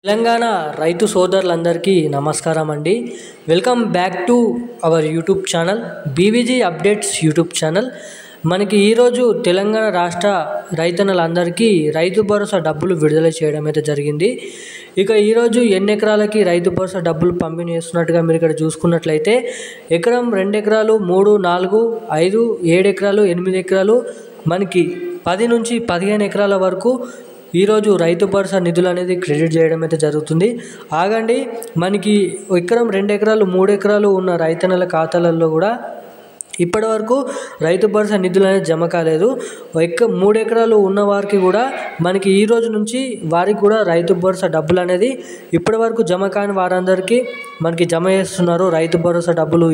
తెలంగాణ రైతు సోదరులందరికీ నమస్కారం అండి. Welcome back to our YouTube channel BVG updates YouTube channel. మనకి ఈరోజు తెలంగాణ రాష్ట్ర రైతన్నలందరికీ రైతు భరోసా డబ్బులు విడుదల చేయడం అయితే జరిగింది. ఇక ఈరోజు ఎన్ని ఎకరాలకి రైతు భరోసా డబ్బులు పంపిణీ చేస్తున్నట్టుగా మీరు ఇక్కడ చూసుకున్నట్లయితే ఎకరం 2 ఎకరాలు 3, 4, 5, 7 ఎకరాలు 8 ఎకరాలు మనకి 10 నుంచి 15 ఎకరాల వరకు ఈరోజు రైతు భరోసా నిధులు అనేది క్రెడిట్ చేయడం అయితే జరుగుతుంది. ఆగండి, మనకి ఎకరం 2 ఎకరాలు 3 ఎకరాలు ఉన్న రైతన్నల ఖాతాలలో కూడా ఇప్పటి వరకు రైతు భరోసా నిధులు అనేది జమ కాలేదు. 3 ఎకరాలు ఉన్న వారికి కూడా మనకి ఈ రోజు నుంచి వారికి కూడా రైతు భరోసా డబ్బులు అనేది ఇప్పటి వరకు జమ కాని వారందరికీ మనకి జమ చేస్తున్నారు రైతు భరోసా డబ్బులు.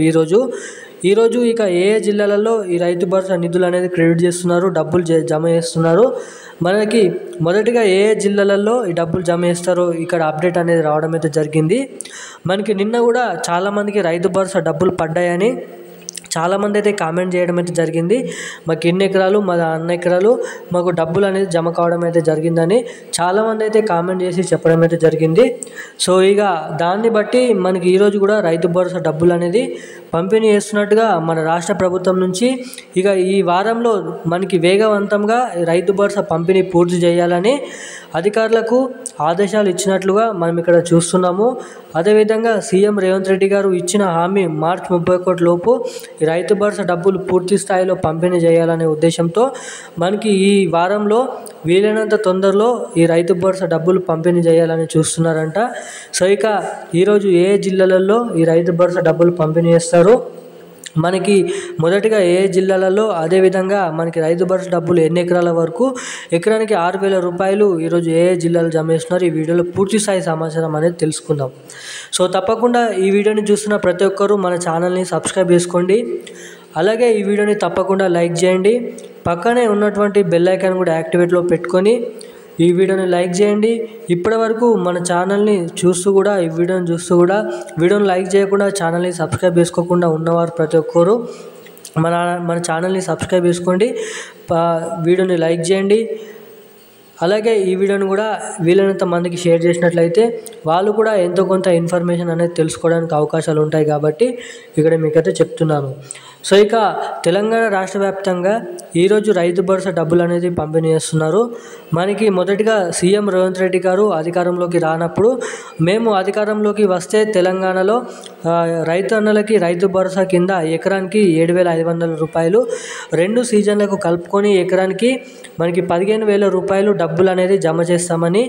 ఈరోజు ఇక ఏ జిల్లాలలో ఈ రైతు భరోసా నిధులు అనేది క్రెడిట్ చేస్తున్నారు, డబ్బులు జమ చేస్తున్నారు, మనకి మొదటిగా ఏ జిల్లాలలో ఈ డబ్బులు జమ చేస్తారో ఇక్కడ అప్డేట్ అనేది రావడం అయితే జరిగింది. మనకి నిన్న కూడా చాలామందికి రైతు భరోసా డబ్బులు పడ్డాయని చాలామంది అయితే కామెంట్ చేయడం అయితే జరిగింది. మాకు ఎన్ని ఎకరాలు, మా అన్న ఎకరాలు మాకు డబ్బులు అనేది జమ కావడం అయితే జరిగిందని చాలామంది అయితే కామెంట్ చేసి చెప్పడం అయితే జరిగింది. సో ఇక దాన్ని బట్టి మనకి ఈరోజు కూడా రైతు భరోసా డబ్బులు అనేది పంపిణీ చేస్తున్నట్టుగా మన రాష్ట్ర ప్రభుత్వం నుంచి ఇక ఈ వారంలో మనకి వేగవంతంగా రైతు భరోసా పంపిణీ పూర్తి చేయాలని అధికారులకు ఆదేశాలు ఇచ్చినట్లుగా మనం ఇక్కడ చూస్తున్నాము. అదేవిధంగా సీఎం రేవంత్ రెడ్డి గారు ఇచ్చిన హామీ మార్చి 31 లోపు ఈ రైతు భరోసా డబ్బులు పూర్తి స్థాయిలో పంపిణీ చేయాలనే ఉద్దేశంతో మనకి ఈ వారంలో వీలైనంత తొందరలో ఈ రైతు భరోసా డబ్బులు పంపిణీ చేయాలని చూస్తున్నారంట. సో ఇక ఈరోజు ఏ జిల్లాలలో ఈ రైతు భరోసా డబ్బులు పంపిణీ చేస్తారు, మనకి మొదటిగా ఏ జిల్లాలలో, అదేవిధంగా మనకి రైతు భరోసా డబ్బులు ఎన్ని ఎకరాల వరకు, ఎకరానికి 6,000 రూపాయలు ఈరోజు ఏ జిల్లాలో జమ చేస్తున్నారు, ఈ వీడియోలో పూర్తి స్థాయి సమాచారం అనేది తెలుసుకుందాం. సో తప్పకుండా ఈ వీడియోని చూస్తున్న ప్రతి ఒక్కరూ మన ఛానల్ని సబ్స్క్రైబ్ చేసుకోండి. అలాగే ఈ వీడియోని తప్పకుండా లైక్ చేయండి. పక్కనే ఉన్నటువంటి బెల్ ఐకాన్ కూడా యాక్టివేట్లో పెట్టుకొని ఈ వీడియోని లైక్ చేయండి. ఇప్పటి వరకు మన ఛానల్ని చూస్తూ కూడా వీడియోని లైక్ చేయకుండా ఛానల్ని సబ్స్క్రైబ్ చేసుకోకుండా ఉన్నవారు ప్రతి ఒక్కరు మన ఛానల్ని సబ్స్క్రైబ్ చేసుకోండి, వీడియోని లైక్ చేయండి. అలాగే ఈ వీడియోని కూడా వీలైనంత మందికి షేర్ చేసినట్లయితే వాళ్ళు కూడా ఎంతో కొంత ఇన్ఫర్మేషన్ అనేది తెలుసుకోవడానికి అవకాశాలు ఉంటాయి కాబట్టి ఇక్కడ మీకైతే చెప్తున్నాను. సో ఇక తెలంగాణ రాష్ట్ర వ్యాప్తంగా ఈరోజు రైతు భరోసా డబ్బులు అనేది పంపిణీ చేస్తున్నారు. మనకి మొదటిగా సీఎం రేవంత్ రెడ్డి గారు అధికారంలోకి రానప్పుడు మేము అధికారంలోకి వస్తే తెలంగాణలో రైతు అన్నలకి రైతు భరోసా కింద ఎకరానికి 7,500 రూపాయలు 2 సీజన్లకు కలుపుకొని ఎకరానికి మనకి 15,000 రూపాయలు డబ్బులు అనేది జమ చేస్తామని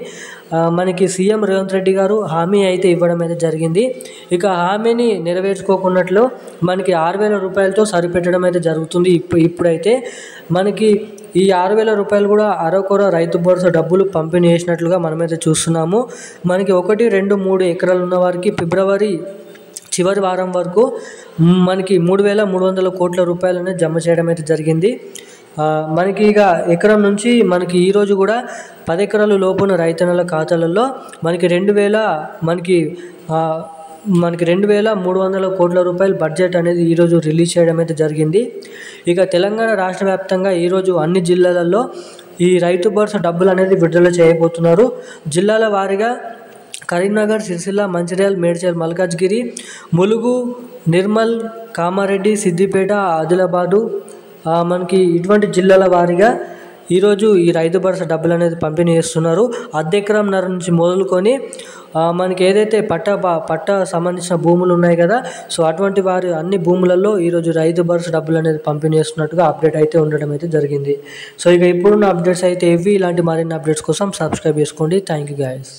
మనకి సీఎం రేవంత్ రెడ్డి గారు హామీ అయితే ఇవ్వడం అయితే జరిగింది. ఇక హామీని నెరవేర్చుకోకున్నట్లు మనకి 6,000 రూపాయలతో సరిపెట్టడం అయితే జరుగుతుంది. ఇప్పుడైతే మనకి ఈ 6,000 రూపాయలు కూడా అరకొర రైతు భరోసా డబ్బులు పంపిణీ చేసినట్లుగా మనమైతే చూస్తున్నాము. మనకి 1, 2, 3 ఎకరాలు ఉన్న వారికి ఫిబ్రవరి చివరి వారం వరకు మనకి 3,300 కోట్ల రూపాయలు అనేది జమ చేయడం అయితే జరిగింది. మనకి ఇక ఎకరం నుంచి మనకి ఈరోజు కూడా 10 ఎకరాలు లోపున రైతన్నల ఖాతాలలో మనకి 2,300 కోట్ల రూపాయల బడ్జెట్ అనేది ఈరోజు రిలీజ్ చేయడం అయితే జరిగింది. ఇక తెలంగాణ రాష్ట్ర వ్యాప్తంగా ఈరోజు అన్ని జిల్లాలలో ఈ రైతు భరోసా డబ్బులు అనేది విడుదల చేయబోతున్నారు. జిల్లాల వారీగా కరీంనగర్, సిరిసిల్ల, మంచిర్యాల, మేడ్చల్, మల్కాజ్గిరి, ములుగు, నిర్మల్, కామారెడ్డి, సిద్దిపేట, ఆదిలాబాదు మనకి ఇటువంటి జిల్లాల వారీగా ఈరోజు ఈ రైతు భరోసా డబ్బులు అనేది పంపిణీ చేస్తున్నారు. అర్ధెకరంన్నర నుంచి మొదలుకొని మనకి ఏదైతే పట్ట సంబంధించిన భూములు ఉన్నాయి కదా, సో అటువంటి వారి అన్ని భూములలో ఈరోజు రైతు భరోసా డబ్బులు అనేది పంపిణీ చేస్తున్నట్టుగా అప్డేట్ అయితే ఉండడం అయితే జరిగింది. సో ఇక ఇప్పుడున్న అప్డేట్స్ అయితే ఇవి. ఇలాంటి మరిన్ని అప్డేట్స్ కోసం సబ్స్క్రైబ్ చేసుకోండి. Thank you guys.